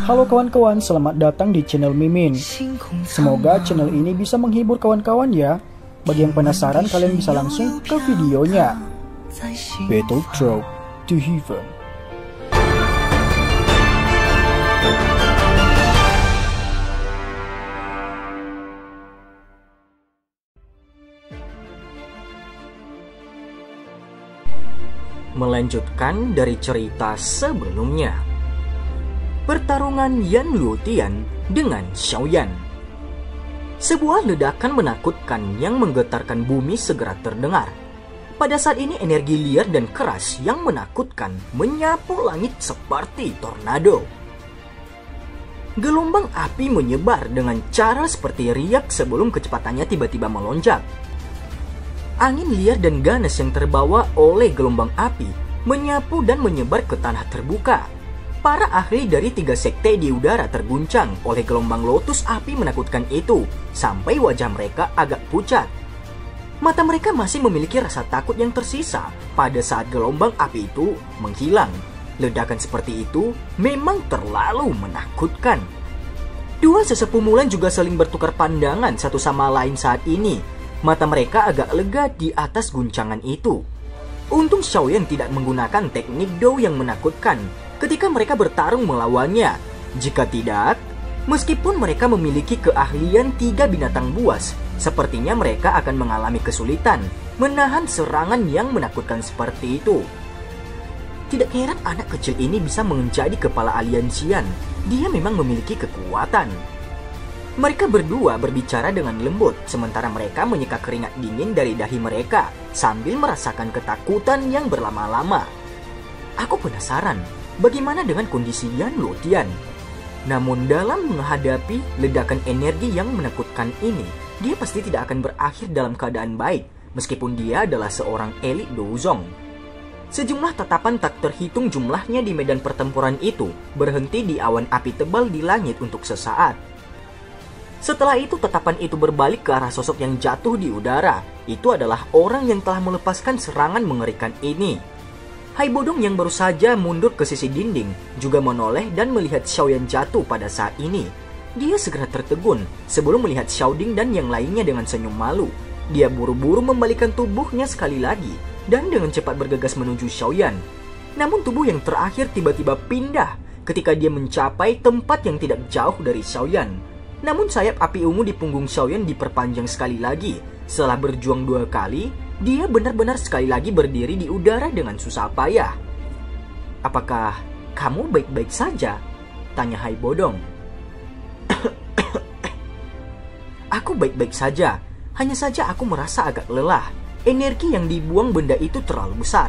Halo kawan-kawan, selamat datang di channel Mimin. Semoga channel ini bisa menghibur kawan-kawan ya. Bagi yang penasaran, kalian bisa langsung ke videonya. Battle Drop to Heaven. Melanjutkan dari cerita sebelumnya, pertarungan Yan Luotian dengan Xiaoyan. Sebuah ledakan menakutkan yang menggetarkan bumi segera terdengar. Pada saat ini energi liar dan keras yang menakutkan menyapu langit seperti tornado. Gelombang api menyebar dengan cara seperti riak sebelum kecepatannya tiba-tiba melonjak. Angin liar dan ganas yang terbawa oleh gelombang api menyapu dan menyebar ke tanah terbuka. Para ahli dari 3 sekte di udara terguncang oleh gelombang lotus api menakutkan itu, sampai wajah mereka agak pucat. Mata mereka masih memiliki rasa takut yang tersisa pada saat gelombang api itu menghilang. Ledakan seperti itu memang terlalu menakutkan. Dua sesepuh Mulan juga saling bertukar pandangan satu sama lain saat ini. Mata mereka agak lega di atas guncangan itu. Untung Xiaoyan tidak menggunakan teknik Dou yang menakutkan ketika mereka bertarung melawannya. Jika tidak, meskipun mereka memiliki keahlian 3 binatang buas, sepertinya mereka akan mengalami kesulitan menahan serangan yang menakutkan seperti itu. Tidak heran anak kecil ini bisa menjadi kepala aliansian. Dia memang memiliki kekuatan. Mereka berdua berbicara dengan lembut, sementara mereka menyeka keringat dingin dari dahi mereka sambil merasakan ketakutan yang berlama-lama. Aku penasaran, bagaimana dengan kondisi Yan Luotian? Namun dalam menghadapi ledakan energi yang menakutkan ini, dia pasti tidak akan berakhir dalam keadaan baik, meskipun dia adalah seorang elit Douzong. Sejumlah tatapan tak terhitung jumlahnya di medan pertempuran itu berhenti di awan api tebal di langit untuk sesaat. Setelah itu tatapan itu berbalik ke arah sosok yang jatuh di udara. Itu adalah orang yang telah melepaskan serangan mengerikan ini. Hai Bodong yang baru saja mundur ke sisi dinding juga menoleh dan melihat Xiaoyan jatuh pada saat ini. Dia segera tertegun sebelum melihat Xiaoding dan yang lainnya dengan senyum malu. Dia buru-buru membalikkan tubuhnya sekali lagi dan dengan cepat bergegas menuju Xiaoyan. Namun tubuh yang terakhir tiba-tiba pindah ketika dia mencapai tempat yang tidak jauh dari Xiaoyan. Namun sayap api ungu di punggung Xiaoyan diperpanjang sekali lagi. Setelah berjuang 2 kali, dia benar-benar sekali lagi berdiri di udara dengan susah payah. "Apakah kamu baik-baik saja?" tanya Hai Bodong. "Aku baik-baik saja, hanya saja aku merasa agak lelah. Energi yang dibuang benda itu terlalu besar."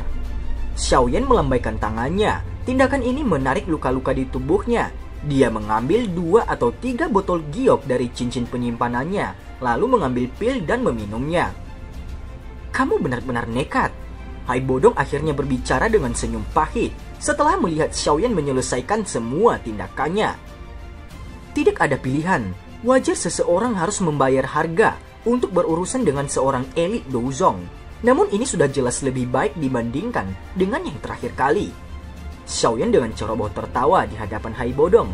Xiaoyan melambaikan tangannya. Tindakan ini menarik luka-luka di tubuhnya. Dia mengambil 2 atau 3 botol giok dari cincin penyimpanannya, lalu mengambil pil dan meminumnya. "Kamu benar-benar nekat." Hai Bodong akhirnya berbicara dengan senyum pahit setelah melihat Xiaoyan menyelesaikan semua tindakannya. Tidak ada pilihan, wajar seseorang harus membayar harga untuk berurusan dengan seorang elit Douzong. Namun ini sudah jelas lebih baik dibandingkan dengan yang terakhir kali. Xiaoyan dengan ceroboh tertawa di hadapan Hai Bodong.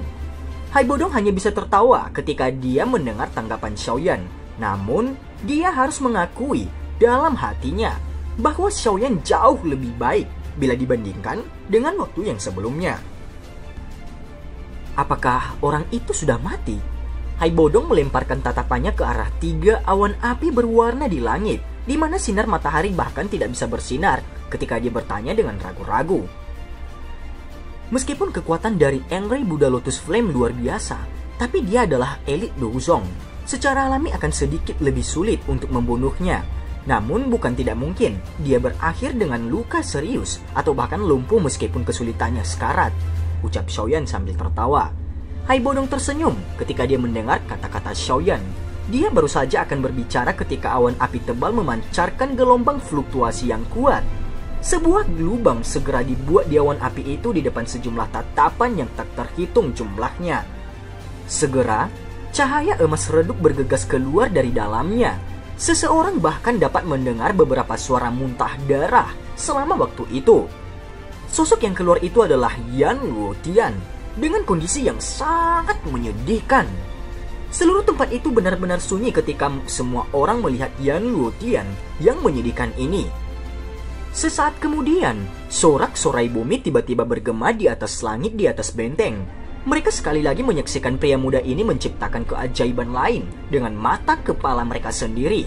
Hai Bodong hanya bisa tertawa ketika dia mendengar tanggapan Xiaoyan. Namun, dia harus mengakui dalam hatinya bahwa Xiaoyan jauh lebih baik bila dibandingkan dengan waktu yang sebelumnya. Apakah orang itu sudah mati? Hai Bodong melemparkan tatapannya ke arah 3 awan api berwarna di langit, di mana sinar matahari bahkan tidak bisa bersinar ketika dia bertanya dengan ragu-ragu. Meskipun kekuatan dari Angry Buddha Lotus Flame luar biasa, tapi dia adalah elit Douzong. Secara alami akan sedikit lebih sulit untuk membunuhnya. Namun bukan tidak mungkin dia berakhir dengan luka serius atau bahkan lumpuh meskipun kesulitannya sekarat, ucap Xiaoyan sambil tertawa. Hai Bodong tersenyum ketika dia mendengar kata-kata Xiaoyan. Dia baru saja akan berbicara ketika awan api tebal memancarkan gelombang fluktuasi yang kuat. Sebuah lubang segera dibuat di awan api itu di depan sejumlah tatapan yang tak terhitung jumlahnya. Segera, cahaya emas redup bergegas keluar dari dalamnya. Seseorang bahkan dapat mendengar beberapa suara muntah darah selama waktu itu. Sosok yang keluar itu adalah Yan Luotian. dengan kondisi yang sangat menyedihkan. Seluruh tempat itu benar-benar sunyi ketika semua orang melihat Yan Luotian yang menyedihkan ini. Sesaat kemudian, sorak-sorai bumi tiba-tiba bergema di atas langit di atas benteng. Mereka sekali lagi menyaksikan pria muda ini menciptakan keajaiban lain dengan mata kepala mereka sendiri.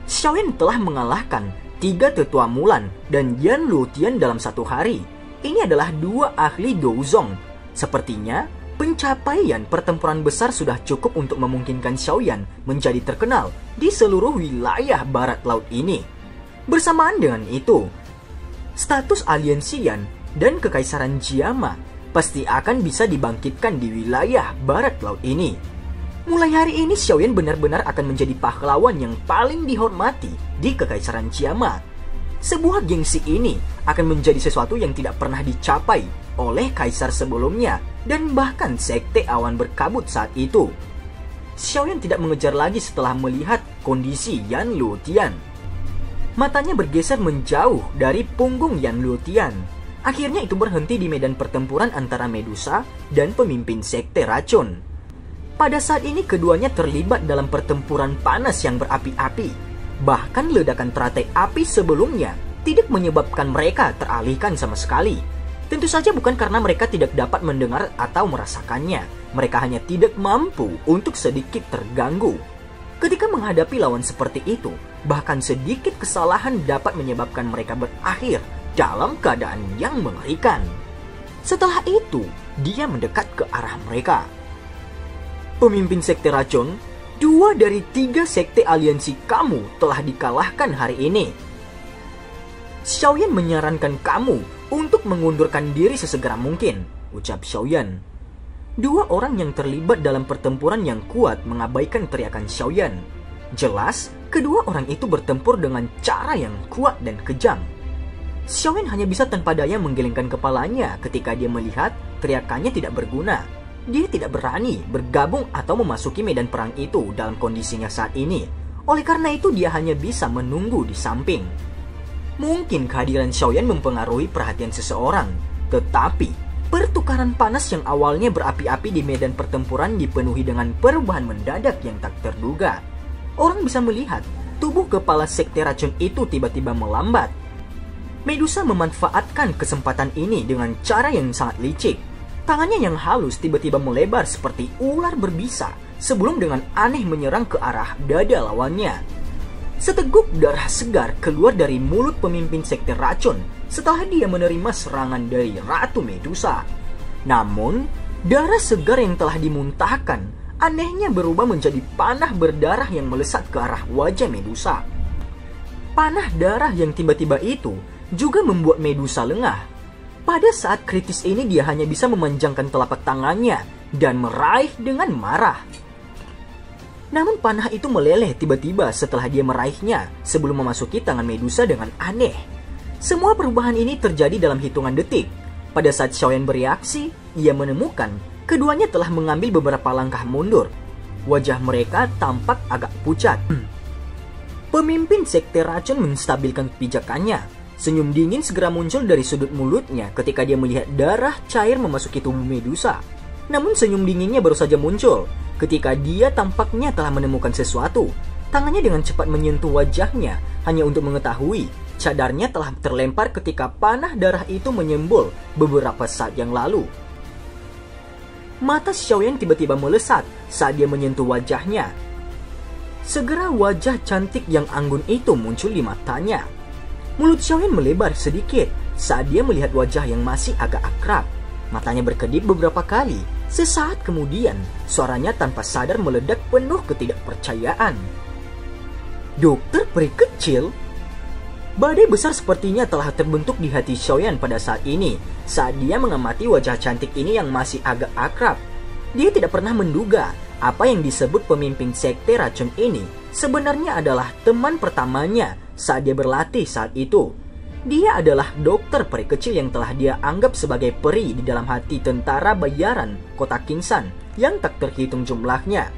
Xiaoyan telah mengalahkan 3 tetua Mulan dan Yan Luotian dalam satu hari. Ini adalah 2 ahli Douzong. Sepertinya, pencapaian pertempuran besar sudah cukup untuk memungkinkan Xiaoyan menjadi terkenal di seluruh wilayah barat laut ini. Bersamaan dengan itu, status aliansi Yan dan kekaisaran Jiama pasti akan bisa dibangkitkan di wilayah barat laut ini. Mulai hari ini Xiaoyan benar-benar akan menjadi pahlawan yang paling dihormati di kekaisaran Jiama. Sebuah gengsi ini akan menjadi sesuatu yang tidak pernah dicapai oleh kaisar sebelumnya dan bahkan sekte awan berkabut saat itu. Xiaoyan tidak mengejar lagi setelah melihat kondisi Yan Luotian. Matanya bergeser menjauh dari punggung Yan Luotian. Akhirnya itu berhenti di medan pertempuran antara Medusa dan pemimpin sekte racun. Pada saat ini keduanya terlibat dalam pertempuran panas yang berapi-api. Bahkan ledakan teratai api sebelumnya tidak menyebabkan mereka teralihkan sama sekali. Tentu saja bukan karena mereka tidak dapat mendengar atau merasakannya. Mereka hanya tidak mampu untuk sedikit terganggu. Ketika menghadapi lawan seperti itu, bahkan sedikit kesalahan dapat menyebabkan mereka berakhir dalam keadaan yang mengerikan. Setelah itu, dia mendekat ke arah mereka. Pemimpin sekte racun, 2 dari 3 sekte aliansi kamu telah dikalahkan hari ini. Xiaoyan menyarankan kamu untuk mengundurkan diri sesegera mungkin, ucap Xiaoyan. 2 orang yang terlibat dalam pertempuran yang kuat mengabaikan teriakan Xiaoyan. Jelas, kedua orang itu bertempur dengan cara yang kuat dan kejam. Xiaoyan hanya bisa tanpa daya menggelengkan kepalanya ketika dia melihat teriakannya tidak berguna. Dia tidak berani bergabung atau memasuki medan perang itu dalam kondisinya saat ini. Oleh karena itu dia hanya bisa menunggu di samping. Mungkin kehadiran Xiaoyan mempengaruhi perhatian seseorang, tetapi pertukaran panas yang awalnya berapi-api di medan pertempuran dipenuhi dengan perubahan mendadak yang tak terduga. Orang bisa melihat tubuh kepala sekte racun itu tiba-tiba melambat. Medusa memanfaatkan kesempatan ini dengan cara yang sangat licik. Tangannya yang halus tiba-tiba melebar seperti ular berbisa sebelum dengan aneh menyerang ke arah dada lawannya. Seteguk darah segar keluar dari mulut pemimpin sekte racun setelah dia menerima serangan dari Ratu Medusa. Namun, darah segar yang telah dimuntahkan anehnya berubah menjadi panah berdarah yang melesat ke arah wajah Medusa. Panah darah yang tiba-tiba itu juga membuat Medusa lengah. Pada saat kritis ini dia hanya bisa memanjangkan telapak tangannya dan meraih dengan marah. Namun panah itu meleleh tiba-tiba setelah dia meraihnya sebelum memasuki tangan Medusa dengan aneh. Semua perubahan ini terjadi dalam hitungan detik. Pada saat Xiaoyan bereaksi, ia menemukan keduanya telah mengambil beberapa langkah mundur. Wajah mereka tampak agak pucat. Pemimpin sekte racun menstabilkan pijakannya. Senyum dingin segera muncul dari sudut mulutnya ketika dia melihat darah cair memasuki tubuh Medusa. Namun senyum dinginnya baru saja muncul ketika dia tampaknya telah menemukan sesuatu. Tangannya dengan cepat menyentuh wajahnya hanya untuk mengetahui cadarnya telah terlempar ketika panah darah itu menyembul beberapa saat yang lalu. Mata Xiaoyan tiba-tiba melesat saat dia menyentuh wajahnya. Segera wajah cantik yang anggun itu muncul di matanya. Mulut Xiaoyan melebar sedikit saat dia melihat wajah yang masih agak akrab. Matanya berkedip beberapa kali. Sesaat kemudian, suaranya tanpa sadar meledak penuh ketidakpercayaan. Dokter peri kecil? Badai besar sepertinya telah terbentuk di hati Xiaoyan pada saat ini, saat dia mengamati wajah cantik ini yang masih agak akrab. Dia tidak pernah menduga apa yang disebut pemimpin sekte racun ini sebenarnya adalah teman pertamanya saat dia berlatih saat itu. Dia adalah dokter peri kecil yang telah dia anggap sebagai peri di dalam hati tentara bayaran kota Kingsan yang tak terhitung jumlahnya.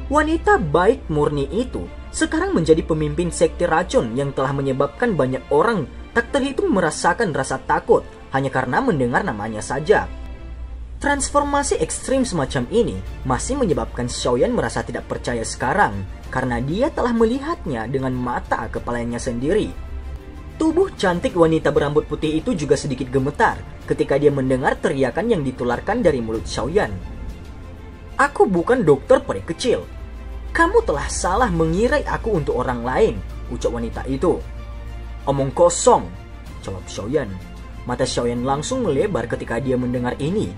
Wanita baik murni itu sekarang menjadi pemimpin sekte racun yang telah menyebabkan banyak orang tak terhitung merasakan rasa takut hanya karena mendengar namanya saja. Transformasi ekstrim semacam ini masih menyebabkan Xiaoyan merasa tidak percaya sekarang karena dia telah melihatnya dengan mata kepalanya sendiri. Tubuh cantik wanita berambut putih itu juga sedikit gemetar ketika dia mendengar teriakan yang ditularkan dari mulut Xiaoyan. "Aku bukan dokter peri kecil. Kamu telah salah mengira aku untuk orang lain," ucap wanita itu. "Omong kosong," jawab Xiaoyan. Mata Xiaoyan langsung melebar ketika dia mendengar ini.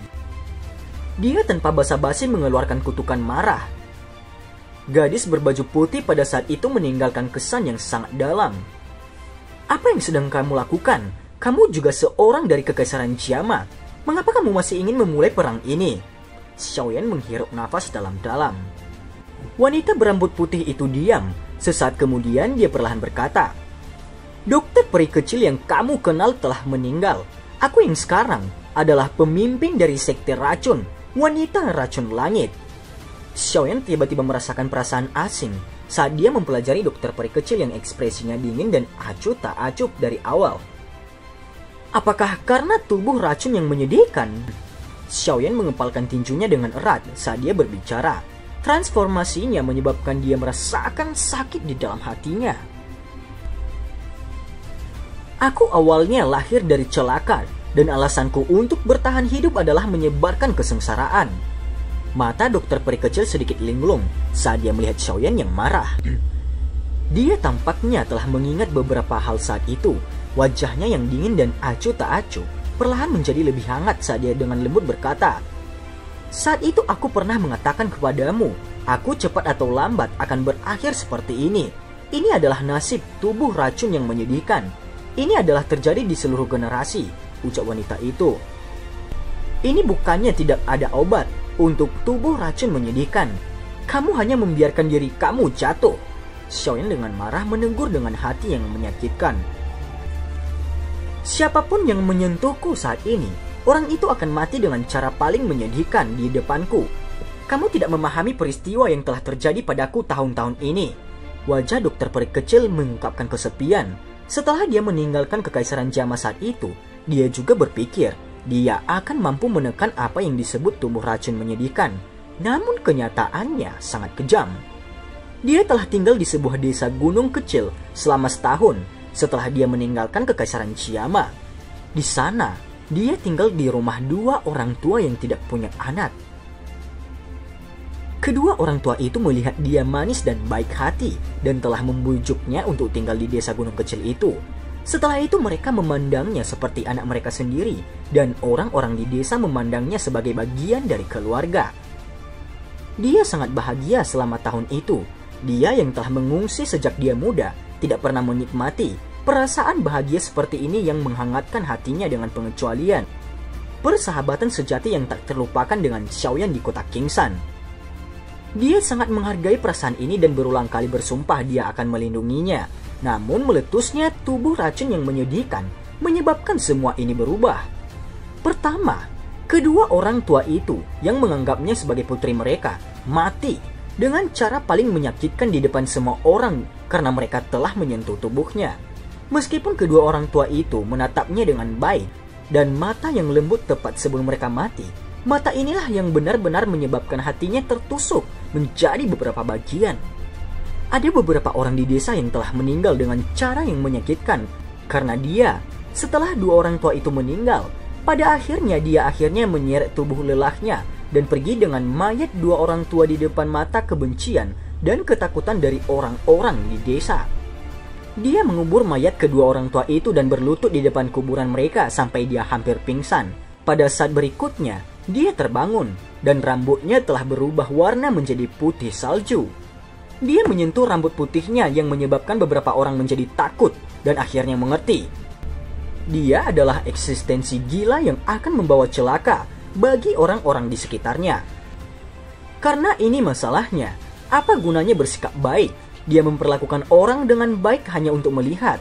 Dia tanpa basa-basi mengeluarkan kutukan marah. Gadis berbaju putih pada saat itu meninggalkan kesan yang sangat dalam. "Apa yang sedang kamu lakukan? Kamu juga seorang dari Kekaisaran Jiama. Mengapa kamu masih ingin memulai perang ini?" Xiaoyan menghirup nafas dalam-dalam. Wanita berambut putih itu diam. Sesaat kemudian dia perlahan berkata, "Dokter peri kecil yang kamu kenal telah meninggal. Aku yang sekarang adalah pemimpin dari sekte racun, wanita racun langit." Xiaoyan tiba-tiba merasakan perasaan asing saat dia mempelajari dokter peri kecil yang ekspresinya dingin dan acuh tak acuh dari awal. Apakah karena tubuh racun yang menyedihkan? Xiaoyan mengepalkan tinjunya dengan erat saat dia berbicara. Transformasinya menyebabkan dia merasakan sakit di dalam hatinya. "Aku awalnya lahir dari celaka dan alasanku untuk bertahan hidup adalah menyebarkan kesengsaraan." Mata dokter peri kecil sedikit linglung saat dia melihat Xiaoyan yang marah. Dia tampaknya telah mengingat beberapa hal saat itu. Wajahnya yang dingin dan acuh tak acuh perlahan menjadi lebih hangat saat dia dengan lembut berkata, "Saat itu aku pernah mengatakan kepadamu, aku cepat atau lambat akan berakhir seperti ini. Ini adalah nasib tubuh racun yang menyedihkan. Ini adalah terjadi di seluruh generasi," ucap wanita itu. "Ini bukannya tidak ada obat untuk tubuh racun menyedihkan. Kamu hanya membiarkan diri kamu jatuh." Xiaoyan dengan marah menegur dengan hati yang menyakitkan. "Siapapun yang menyentuhku saat ini, orang itu akan mati dengan cara paling menyedihkan di depanku. Kamu tidak memahami peristiwa yang telah terjadi padaku tahun-tahun ini." Wajah dokter peri kecil mengungkapkan kesepian. Setelah dia meninggalkan Kekaisaran Jiama saat itu, dia juga berpikir dia akan mampu menekan apa yang disebut tubuh racun menyedihkan. Namun kenyataannya sangat kejam. Dia telah tinggal di sebuah desa gunung kecil selama setahun setelah dia meninggalkan Kekaisaran Jiama. Di sana, dia tinggal di rumah dua orang tua yang tidak punya anak. Kedua orang tua itu melihat dia manis dan baik hati dan telah membujuknya untuk tinggal di desa gunung kecil itu. Setelah itu mereka memandangnya seperti anak mereka sendiri dan orang-orang di desa memandangnya sebagai bagian dari keluarga. Dia sangat bahagia selama tahun itu. Dia yang telah mengungsi sejak dia muda tidak pernah menikmati perasaan bahagia seperti ini yang menghangatkan hatinya dengan pengecualian. Persahabatan sejati yang tak terlupakan dengan Xiaoyan di kota Kingsan. Dia sangat menghargai perasaan ini dan berulang kali bersumpah dia akan melindunginya. Namun meletusnya tubuh racun yang menyedihkan menyebabkan semua ini berubah. Pertama, kedua orang tua itu yang menganggapnya sebagai putri mereka mati dengan cara paling menyakitkan di depan semua orang karena mereka telah menyentuh tubuhnya. Meskipun kedua orang tua itu menatapnya dengan baik dan mata yang lembut tepat sebelum mereka mati, mata inilah yang benar-benar menyebabkan hatinya tertusuk menjadi beberapa bagian. Ada beberapa orang di desa yang telah meninggal dengan cara yang menyakitkan karena dia, setelah dua orang tua itu meninggal, pada akhirnya dia menyeret tubuh lelahnya dan pergi dengan mayat dua orang tua di depan mata kebencian dan ketakutan dari orang-orang di desa. Dia mengubur mayat kedua orang tua itu dan berlutut di depan kuburan mereka sampai dia hampir pingsan. Pada saat berikutnya, dia terbangun dan rambutnya telah berubah warna menjadi putih salju. Dia menyentuh rambut putihnya yang menyebabkan beberapa orang menjadi takut dan akhirnya mengerti. Dia adalah eksistensi gila yang akan membawa celaka bagi orang-orang di sekitarnya. Karena ini masalahnya, apa gunanya bersikap baik? Dia memperlakukan orang dengan baik hanya untuk melihat.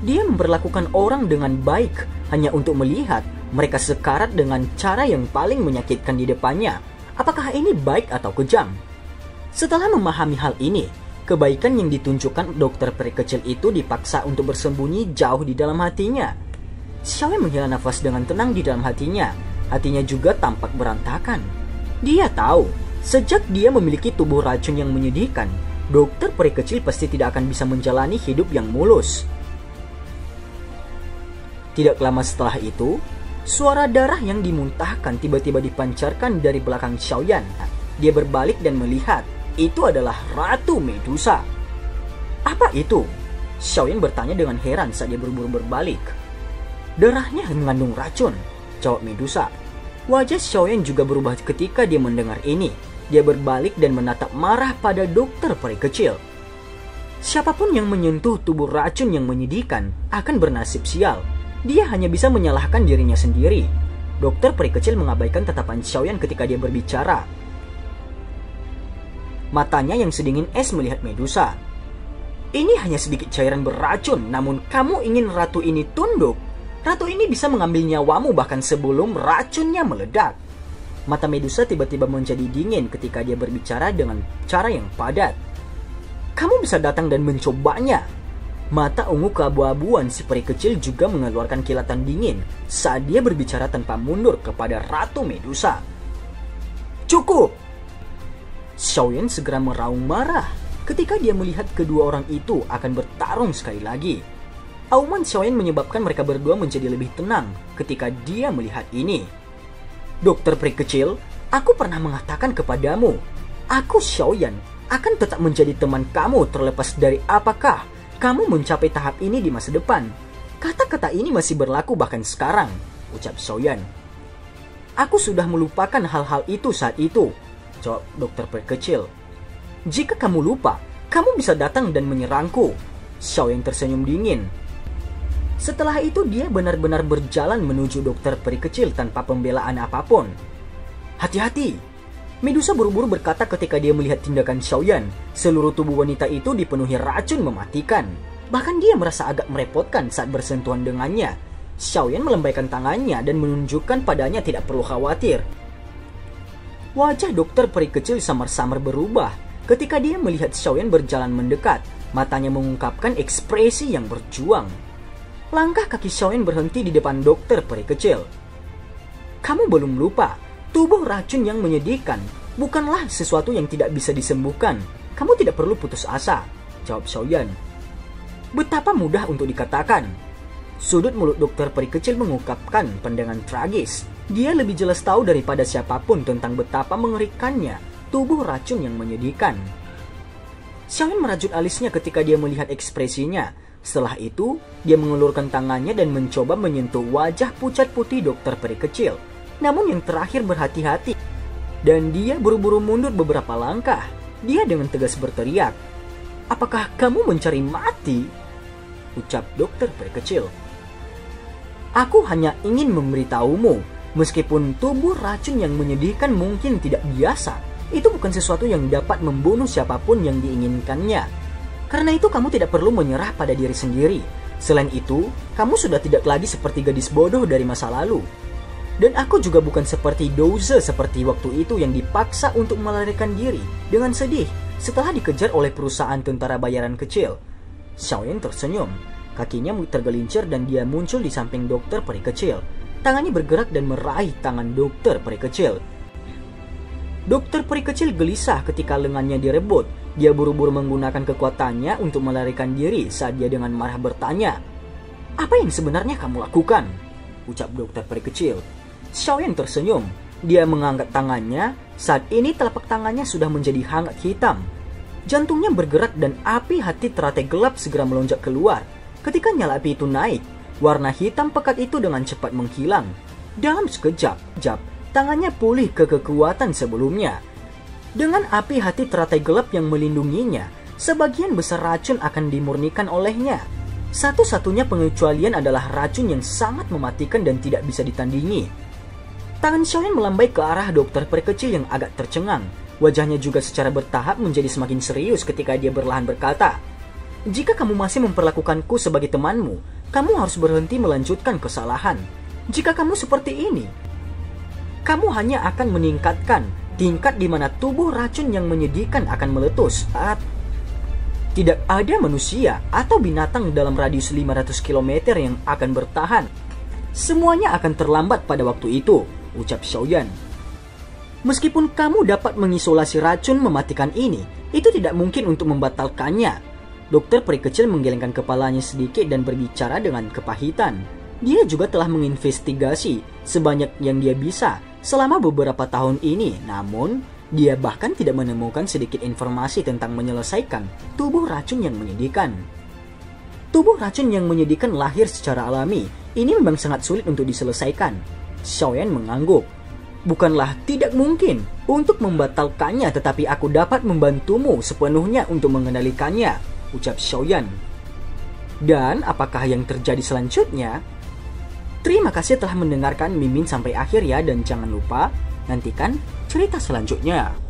Dia memperlakukan orang dengan baik hanya untuk melihat mereka sekarat dengan cara yang paling menyakitkan di depannya. Apakah ini baik atau kejam? Setelah memahami hal ini, kebaikan yang ditunjukkan dokter peri kecil itu dipaksa untuk bersembunyi jauh di dalam hatinya. Xiaoyan menghela nafas dengan tenang di dalam hatinya. Hatinya juga tampak berantakan. Dia tahu, sejak dia memiliki tubuh racun yang menyedihkan, dokter peri kecil pasti tidak akan bisa menjalani hidup yang mulus. Tidak lama setelah itu, suara darah yang dimuntahkan tiba-tiba dipancarkan dari belakang Xiaoyan. Dia berbalik dan melihat, itu adalah Ratu Medusa. Apa itu? Xiaoyan bertanya dengan heran saat dia buru-buru berbalik. Darahnya mengandung racun, jawab Medusa. Wajah Xiaoyan juga berubah ketika dia mendengar ini. Dia berbalik dan menatap marah pada dokter peri kecil. Siapapun yang menyentuh tubuh racun yang menyedihkan akan bernasib sial. Dia hanya bisa menyalahkan dirinya sendiri. Dokter peri kecil mengabaikan tatapan Xiaoyan ketika dia berbicara. Matanya yang sedingin es melihat Medusa. Ini hanya sedikit cairan beracun, namun kamu ingin ratu ini tunduk? Ratu ini bisa mengambil nyawamu bahkan sebelum racunnya meledak. Mata Medusa tiba-tiba menjadi dingin ketika dia berbicara dengan cara yang padat. Kamu bisa datang dan mencobanya. Mata ungu keabu-abuan si peri kecil juga mengeluarkan kilatan dingin saat dia berbicara tanpa mundur kepada Ratu Medusa. Cukup! Xiaoyan segera meraung marah ketika dia melihat kedua orang itu akan bertarung sekali lagi. Auman Xiaoyan menyebabkan mereka berdua menjadi lebih tenang ketika dia melihat ini. Dokter peri kecil, aku pernah mengatakan kepadamu, aku Xiaoyan akan tetap menjadi teman kamu terlepas dari apakah kamu mencapai tahap ini di masa depan. Kata-kata ini masih berlaku bahkan sekarang, ucap Xiaoyan. Aku sudah melupakan hal-hal itu saat itu, jawab dokter peri kecil. Jika kamu lupa, kamu bisa datang dan menyerangku. Xiaoyan tersenyum dingin. Setelah itu dia benar-benar berjalan menuju dokter peri kecil tanpa pembelaan apapun. Hati-hati! Medusa buru-buru berkata ketika dia melihat tindakan Xiaoyan. Seluruh tubuh wanita itu dipenuhi racun mematikan. Bahkan dia merasa agak merepotkan saat bersentuhan dengannya. Xiaoyan melambaikan tangannya dan menunjukkan padanya tidak perlu khawatir. Wajah dokter peri kecil samar-samar berubah ketika dia melihat Xiaoyan berjalan mendekat. Matanya mengungkapkan ekspresi yang berjuang. Langkah kaki Xiaoyan berhenti di depan dokter peri kecil. Kamu belum lupa, tubuh racun yang menyedihkan bukanlah sesuatu yang tidak bisa disembuhkan. Kamu tidak perlu putus asa, jawab Xiaoyan. Betapa mudah untuk dikatakan. Sudut mulut dokter peri kecil mengungkapkan pandangan tragis. Dia lebih jelas tahu daripada siapapun tentang betapa mengerikannya tubuh racun yang menyedihkan. Xiaoyan merajut alisnya ketika dia melihat ekspresinya. Setelah itu, dia mengulurkan tangannya dan mencoba menyentuh wajah pucat putih dokter peri kecil. Namun yang terakhir berhati-hati. Dan dia buru-buru mundur beberapa langkah. Dia dengan tegas berteriak, "Apakah kamu mencari mati?" ucap dokter peri kecil. Aku hanya ingin memberitahumu, meskipun tubuh racun yang menyedihkan mungkin tidak biasa, itu bukan sesuatu yang dapat membunuh siapapun yang diinginkannya. Karena itu kamu tidak perlu menyerah pada diri sendiri. Selain itu, kamu sudah tidak lagi seperti gadis bodoh dari masa lalu. Dan aku juga bukan seperti Douze seperti waktu itu yang dipaksa untuk melarikan diri dengan sedih setelah dikejar oleh perusahaan tentara bayaran kecil. Xiaoyan tersenyum. Kakinya tergelincir dan dia muncul di samping dokter peri kecil. Tangannya bergerak dan meraih tangan dokter peri kecil. Dokter peri kecil gelisah ketika lengannya direbut. Dia buru-buru menggunakan kekuatannya untuk melarikan diri saat dia dengan marah bertanya, "Apa yang sebenarnya kamu lakukan?" ucap dokter peri kecil. Xiaoyan tersenyum. Dia mengangkat tangannya. Saat ini telapak tangannya sudah menjadi hangat hitam. Jantungnya bergerak dan api hati teratai gelap segera melonjak keluar. Ketika nyala api itu naik, warna hitam pekat itu dengan cepat menghilang. Dalam sekejap, tangannya pulih ke kekuatan sebelumnya. Dengan api hati teratai gelap yang melindunginya, sebagian besar racun akan dimurnikan olehnya. Satu-satunya pengecualian adalah racun yang sangat mematikan dan tidak bisa ditandingi. Tangan Xiaoyan melambai ke arah dokter peri kecil yang agak tercengang. Wajahnya juga secara bertahap menjadi semakin serius ketika dia perlahan berkata, "Jika kamu masih memperlakukanku sebagai temanmu, kamu harus berhenti melanjutkan kesalahan. Jika kamu seperti ini, kamu hanya akan meningkatkan tingkat di mana tubuh racun yang menyedihkan akan meletus saat tidak ada manusia atau binatang dalam radius 500 km yang akan bertahan. Semuanya akan terlambat pada waktu itu. ucap Xiaoyan. Meskipun kamu dapat mengisolasi racun mematikan ini, itu tidak mungkin untuk membatalkannya. Dokter peri kecil menggelengkan kepalanya sedikit dan berbicara dengan kepahitan. Dia juga telah menginvestigasi sebanyak yang dia bisa selama beberapa tahun ini, namun dia bahkan tidak menemukan sedikit informasi tentang menyelesaikan tubuh racun yang menyedihkan. Tubuh racun yang menyedihkan lahir secara alami. Ini memang sangat sulit untuk diselesaikan. Xiaoyan mengangguk. Bukanlah tidak mungkin untuk membatalkannya, tetapi aku dapat membantumu sepenuhnya untuk mengendalikannya, ucap Xiaoyan. Dan apakah yang terjadi selanjutnya? Terima kasih telah mendengarkan Mimin sampai akhir ya, dan jangan lupa nantikan cerita selanjutnya.